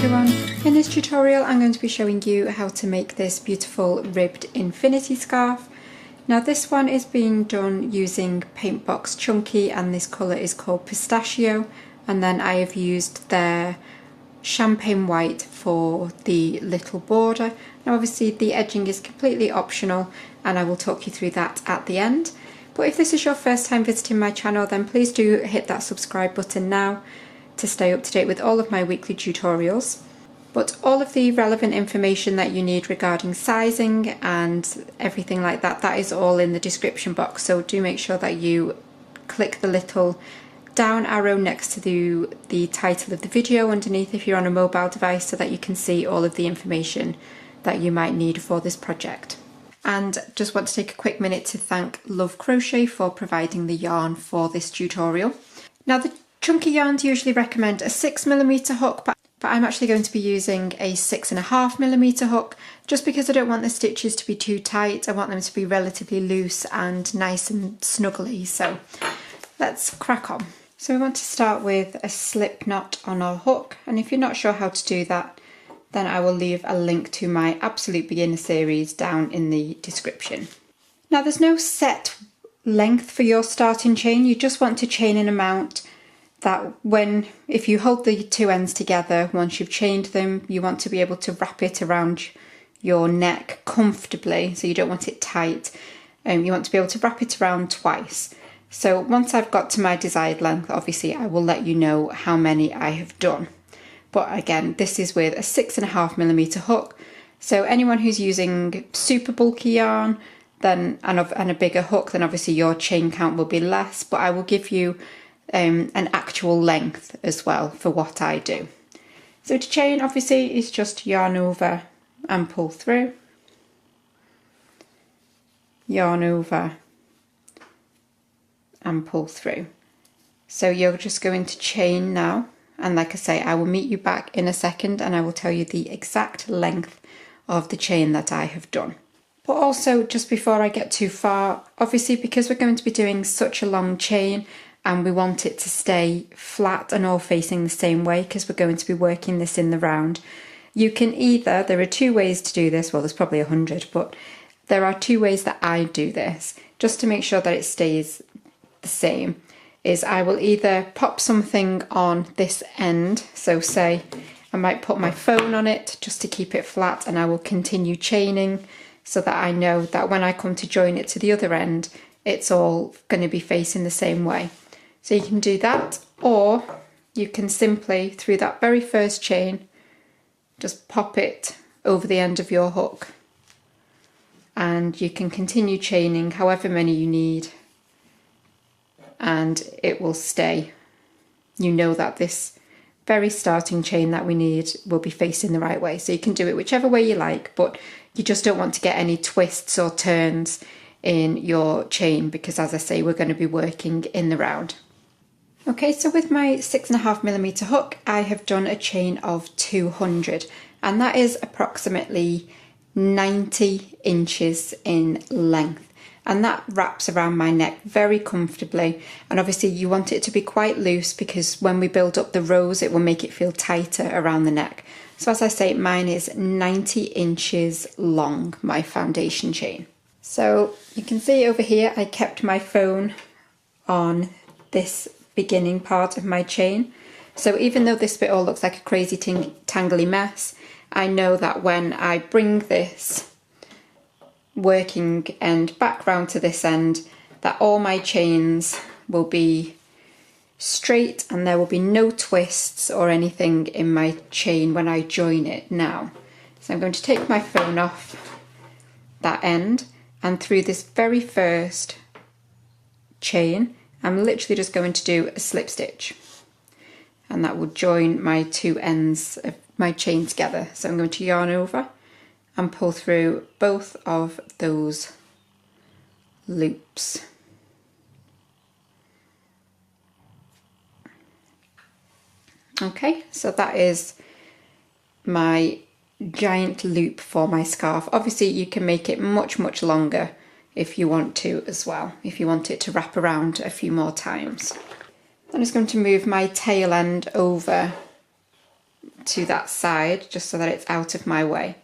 everyone. In this tutorial I'm going to be showing you how to make this beautiful ribbed infinity scarf. Now this one is being done using Paintbox Chunky and this colour is called Pistachio, and then I have used their champagne white for the little border. Now obviously the edging is completely optional and I will talk you through that at the end. But if this is your first time visiting my channel, then please do hit that subscribe button now to stay up to date with all of my weekly tutorials. But all of the relevant information that you need regarding sizing and everything like that, that is all in the description box, so do make sure that you click the little down arrow next to the title of the video underneath if you're on a mobile device, so that you can see all of the information that you might need for this project. And just want to take a quick minute to thank Love Crochet for providing the yarn for this tutorial. Now the chunky yarns usually recommend a 6mm hook, but I'm actually going to be using a 6.5mm hook just because I don't want the stitches to be too tight. I want them to be relatively loose and nice and snuggly. So let's crack on. So we want to start with a slip knot on our hook, and if you're not sure how to do that, then I will leave a link to my Absolute Beginner series down in the description. Now there's no set length for your starting chain. You just want to chain an amount that if you hold the two ends together, once you've chained them, you want to be able to wrap it around your neck comfortably, so you don't want it tight. You want to be able to wrap it around twice. So once I've got to my desired length, obviously I will let you know how many I have done. But again, this is with a 6.5mm hook. So anyone who's using super bulky yarn and a bigger hook, then obviously your chain count will be less, but I will give you an actual length as well for what I do. So to chain obviously is just yarn over and pull through, yarn over and pull through. So you're just going to chain now, and like I say, I will meet you back in a second and I will tell you the exact length of the chain that I have done. But also, just before I get too far, obviously because we're going to be doing such a long chain and we want it to stay flat and all facing the same way because we're going to be working this in the round, you can either, there are two ways to do this, well there's probably 100, but there are two ways that I do this, just to make sure that it stays the same, is I will either pop something on this end, so say I might put my phone on it just to keep it flat, and I will continue chaining so that I know that when I come to join it to the other end, it's all going to be facing the same way. So you can do that, or you can simply, through that very first chain, just pop it over the end of your hook, and you can continue chaining however many you need, and it will stay. You know that this very starting chain that we need will be facing the right way, so you can do it whichever way you like, but you just don't want to get any twists or turns in your chain because, as I say, we're going to be working in the round. Okay, so with my 6.5mm hook, I have done a chain of 200, and that is approximately 90 inches in length. And that wraps around my neck very comfortably, and obviously you want it to be quite loose because when we build up the rows it will make it feel tighter around the neck. So as I say, mine is 90 inches long, my foundation chain. So you can see over here I kept my phone on this beginning part of my chain. So even though this bit all looks like a crazy tangly mess, I know that when I bring this working end back round to this end, that all my chains will be straight and there will be no twists or anything in my chain when I join it now. So I'm going to take my phone off that end, and through this very first chain I'm literally just going to do a slip stitch, and that will join my two ends of my chain together. So I'm going to yarn over and pull through both of those loops. Okay, so that is my giant loop for my scarf. Obviously you can make it much longer if you want to as well, if you want it to wrap around a few more times. I'm just going to move my tail end over to that side just so that it's out of my way.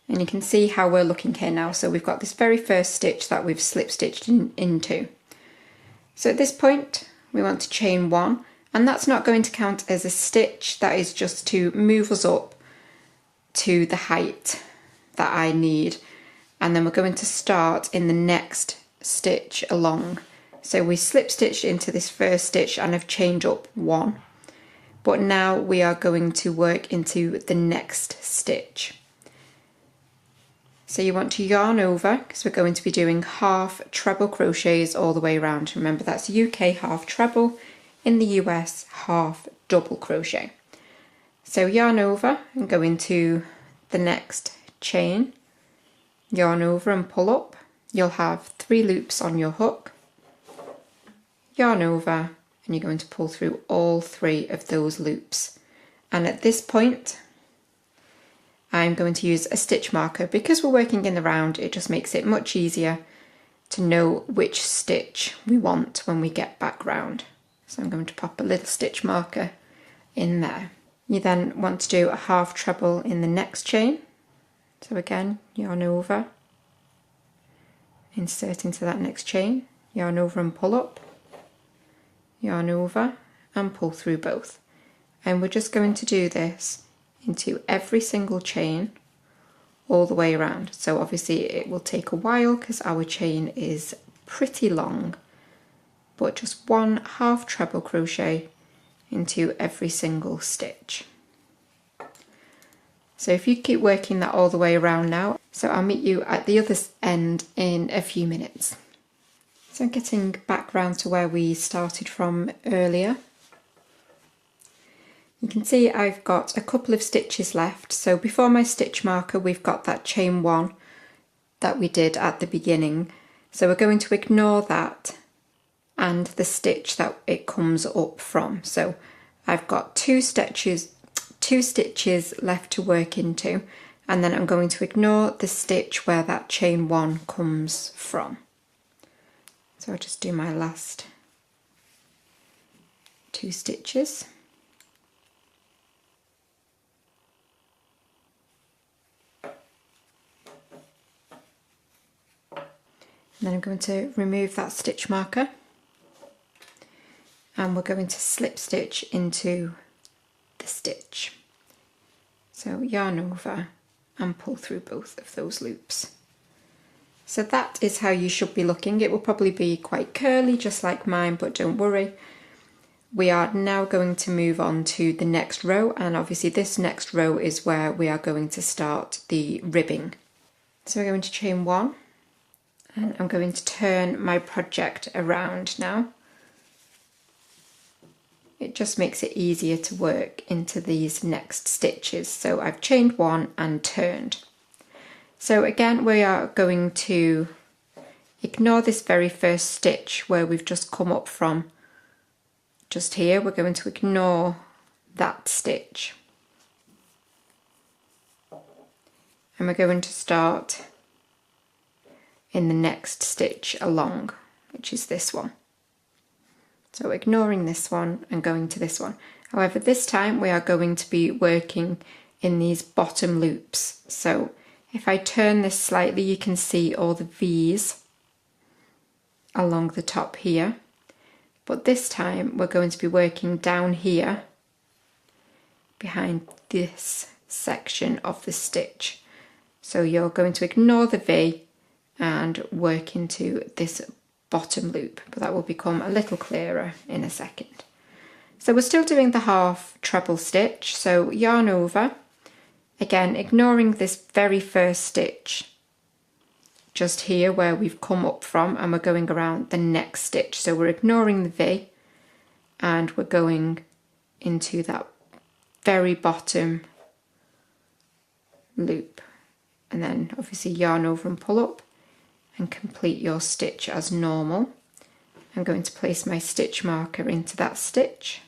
And you can see how we're looking here now. So we've got this very first stitch that we've slip stitched into. So at this point we want to chain 1, and that's not going to count as a stitch, that is just to move us up to the height that I need. And then we're going to start in the next stitch along. So we slip stitched into this first stitch and have chained up 1, but now we are going to work into the next stitch. So you want to yarn over, because we're going to be doing half treble crochets all the way around. Remember, that's UK half treble, in the US half double crochet. So yarn over and go into the next chain, yarn over and pull up. You'll have 3 loops on your hook, yarn over, and you're going to pull through all 3 of those loops. And at this point I'm going to use a stitch marker. Because we're working in the round, it just makes it much easier to know which stitch we want when we get back round. So I'm going to pop a little stitch marker in there. You then want to do a half treble in the next chain. So again, yarn over, insert into that next chain, yarn over and pull up, yarn over and pull through both. And we're just going to do this into every single chain all the way around. So obviously it will take a while because our chain is pretty long, but just 1 half treble crochet into every single stitch. So if you keep working that all the way around now, so I'll meet you at the other end in a few minutes. So getting back round to where we started from earlier, you can see I've got a couple of stitches left. So before my stitch marker, we've got that chain 1 that we did at the beginning. So we're going to ignore that and the stitch that it comes up from. So I've got two stitches left to work into, and then I'm going to ignore the stitch where that chain 1 comes from. So I'll just do my last 2 stitches. And then I'm going to remove that stitch marker, and we're going to slip stitch into the stitch. So yarn over and pull through both of those loops. So that is how you should be looking. It will probably be quite curly just like mine, but don't worry. We are now going to move on to the next row, and obviously this next row is where we are going to start the ribbing. So we're going to chain 1, and I'm going to turn my project around now. It just makes it easier to work into these next stitches. So I've chained 1 and turned. So again, we are going to ignore this very first stitch where we've just come up from. Just here, we're going to ignore that stitch. And we're going to start in the next stitch along, which is this one. So ignoring this one and going to this one. However, this time we are going to be working in these bottom loops. So if I turn this slightly, you can see all the V's along the top here. But this time we're going to be working down here behind this section of the stitch. So you're going to ignore the V and work into this bottom loop, but that will become a little clearer in a second. So we're still doing the half treble stitch, so yarn over, again ignoring this very first stitch just here where we've come up from, and we're going around the next stitch. So we're ignoring the V and we're going into that very bottom loop, and then obviously yarn over and pull up and complete your stitch as normal. I'm going to place my stitch marker into that stitch.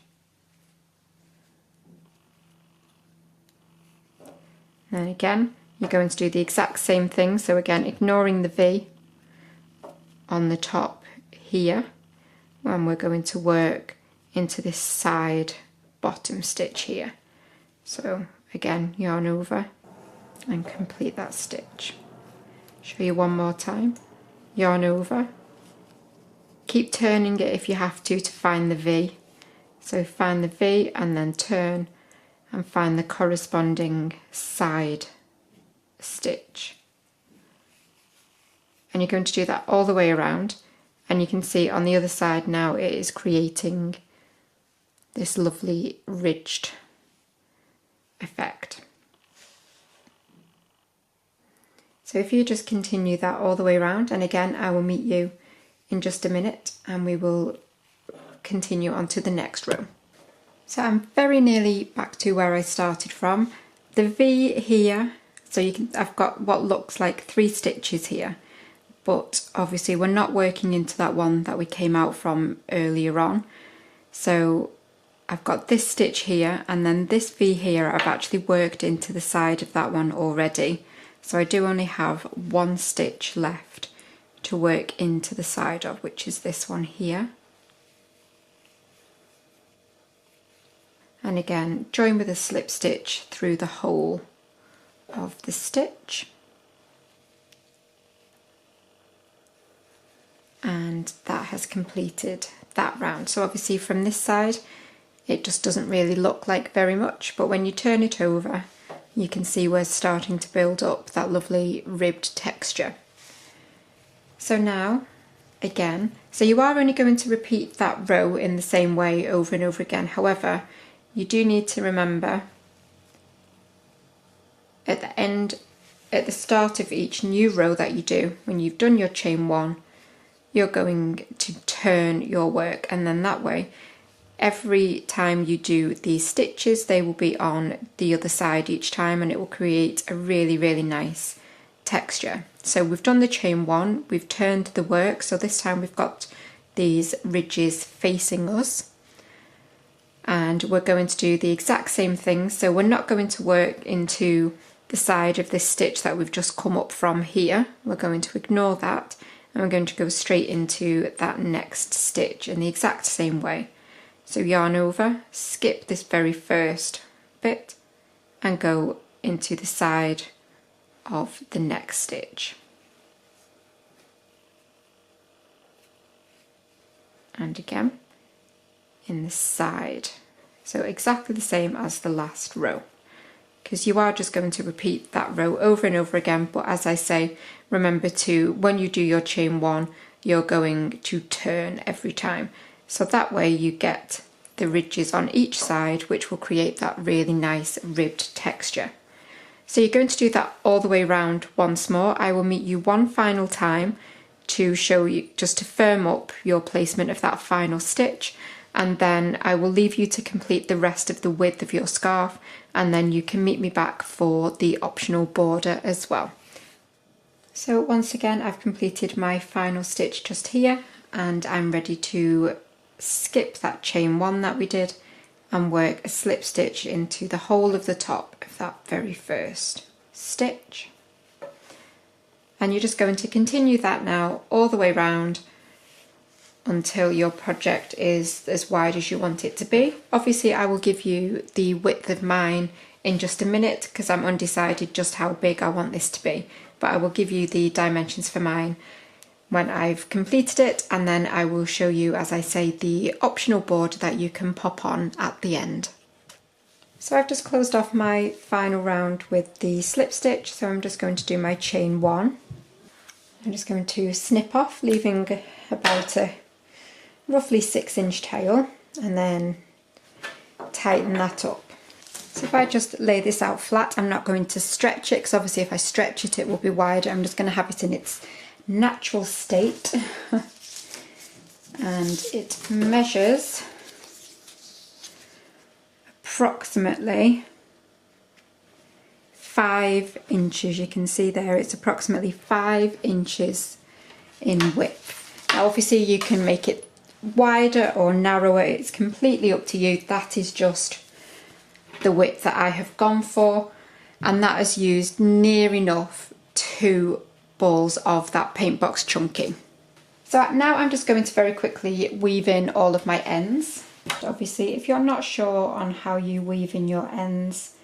And again, you're going to do the exact same thing. So again, ignoring the V on the top here, and we're going to work into this side bottom stitch here. So again, yarn over and complete that stitch. Show you one more time, yarn over, keep turning it if you have to find the V. So find the V and then turn and find the corresponding side stitch. And you're going to do that all the way around, and you can see on the other side now it is creating this lovely ridged effect. So if you just continue that all the way around, and again I will meet you in just a minute and we will continue on to the next row. So I'm very nearly back to where I started from. The V here, so I've got what looks like 3 stitches here, but obviously we're not working into that one that we came out from earlier on. So I've got this stitch here, and then this V here I've actually worked into the side of that one already. So I do only have 1 stitch left to work into the side of, which is this one here. And again, join with a slip stitch through the whole of the stitch. And that has completed that round. So obviously from this side, it just doesn't really look like very much, but when you turn it over, you can see we're starting to build up that lovely ribbed texture. So now, again, so you are only going to repeat that row in the same way over and over again. However, you do need to remember at the end, at the start of each new row that you do, when you've done your chain 1, you're going to turn your work, and then that way, every time you do these stitches, they will be on the other side each time, and it will create a really, really nice texture. So we've done the chain 1, we've turned the work, so this time we've got these ridges facing us. And we're going to do the exact same thing. So we're not going to work into the side of this stitch that we've just come up from here. We're going to ignore that, and we're going to go straight into that next stitch in the exact same way. So yarn over, skip this very first bit and go into the side of the next stitch. And again, in the side. So exactly the same as the last row, because you are just going to repeat that row over and over again. But as I say, remember to, when you do your chain 1, you're going to turn every time. So that way you get the ridges on each side, which will create that really nice ribbed texture. So you're going to do that all the way around once more. I will meet you one final time to show you, just to firm up your placement of that final stitch, and then I will leave you to complete the rest of the width of your scarf, and then you can meet me back for the optional border as well. So once again, I've completed my final stitch just here, and I'm ready to skip that chain 1 that we did and work a slip stitch into the whole of the top of that very first stitch. And you're just going to continue that now all the way around until your project is as wide as you want it to be. Obviously I will give you the width of mine in just a minute because I'm undecided just how big I want this to be, but I will give you the dimensions for mine when I've completed it, and then I will show you, as I say, the optional border that you can pop on at the end. So I've just closed off my final round with the slip stitch, so I'm just going to do my chain 1. I'm just going to snip off, leaving about a roughly 6-inch tail, and then tighten that up. So if I just lay this out flat, I'm not going to stretch it, because obviously if I stretch it, it will be wider. I'm just going to have it in its natural state. And it measures approximately 5 inches. You can see there it's approximately 5 inches in width. Now obviously you can make it wider or narrower, it's completely up to you. That is just the width that I have gone for, and that has used near enough 2 balls of that Paintbox Chunky. So now I'm just going to very quickly weave in all of my ends. Obviously if you're not sure on how you weave in your ends,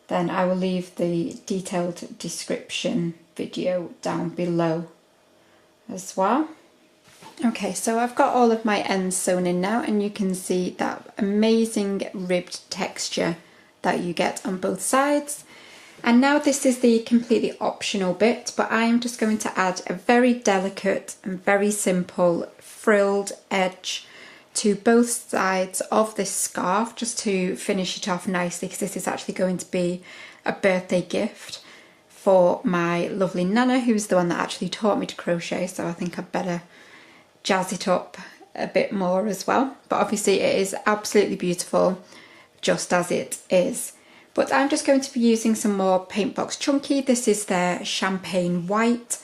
then I will leave the detailed description video down below as well. Okay, so I've got all of my ends sewn in now, and you can see that amazing ribbed texture that you get on both sides. And now this is the completely optional bit, but I am just going to add a very delicate and very simple frilled edge to both sides of this scarf, just to finish it off nicely, because this is actually going to be a birthday gift for my lovely Nana, who's the one that actually taught me to crochet, so I think I'd better jazz it up a bit more as well. But obviously it is absolutely beautiful just as it is. But I'm just going to be using some more Paintbox Chunky. This is their champagne white.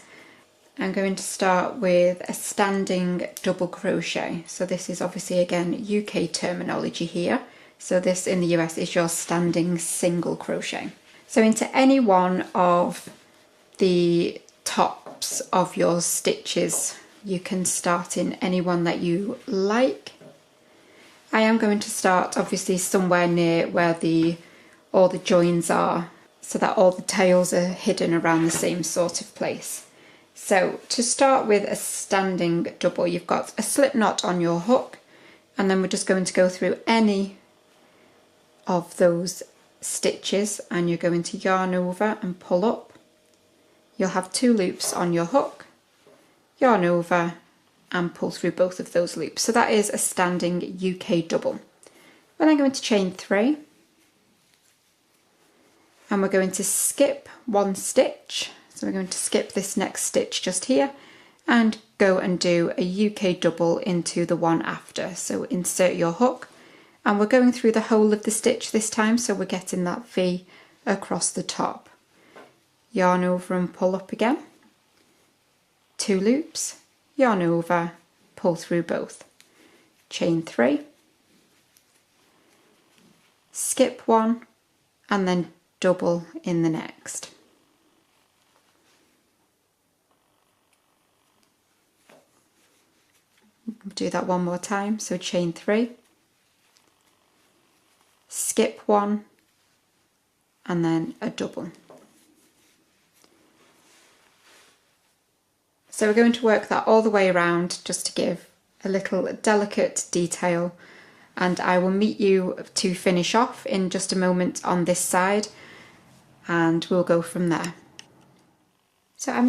I'm going to start with a standing double crochet. So this is obviously again UK terminology here. So this in the US is your standing single crochet. So into any one of the tops of your stitches, you can start in any one that you like. I am going to start obviously somewhere near where all the joins are, so that all the tails are hidden around the same sort of place. So to start with a standing double, you've got a slip knot on your hook, and then we're just going to go through any of those stitches, and you're going to yarn over and pull up. You'll have 2 loops on your hook, yarn over and pull through both of those loops. So that is a standing UK double. We're then going to chain 3, and we're going to skip 1 stitch. So we're going to skip this next stitch just here and go and do a UK double into the one after. So insert your hook, and we're going through the whole of the stitch this time, so we're getting that V across the top. Yarn over and pull up again, 2 loops, yarn over, pull through both, chain 3, skip 1, and then double in the next. Do that one more time. So chain 3, skip 1, and then a double. So we're going to work that all the way around just to give a little delicate detail, and I will meet you to finish off in just a moment on this side, and we'll go from there. So I'm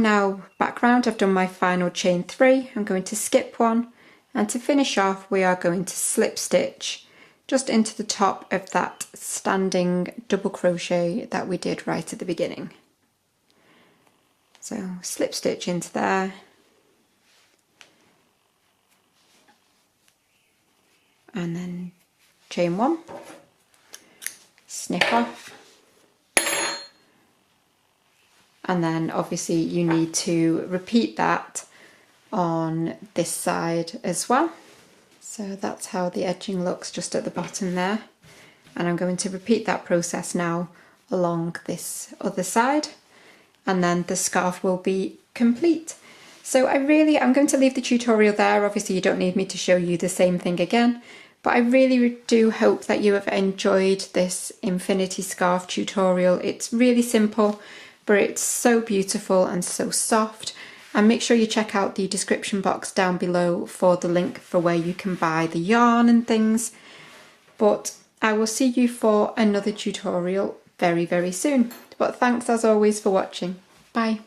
now back round. I've done my final chain 3. I'm going to skip 1, and to finish off we are going to slip stitch just into the top of that standing double crochet that we did right at the beginning. So slip stitch into there, and then chain 1, snip off, and then obviously you need to repeat that on this side as well. So that's how the edging looks just at the bottom there, and I'm going to repeat that process now along this other side, and then the scarf will be complete. So I'm going to leave the tutorial there. Obviously you don't need me to show you the same thing again, but I really do hope that you have enjoyed this infinity scarf tutorial. It's really simple, but it's so beautiful and so soft. And make sure you check out the description box down below for the link for where you can buy the yarn and things. But I will see you for another tutorial very, very soon. But thanks as always for watching. Bye.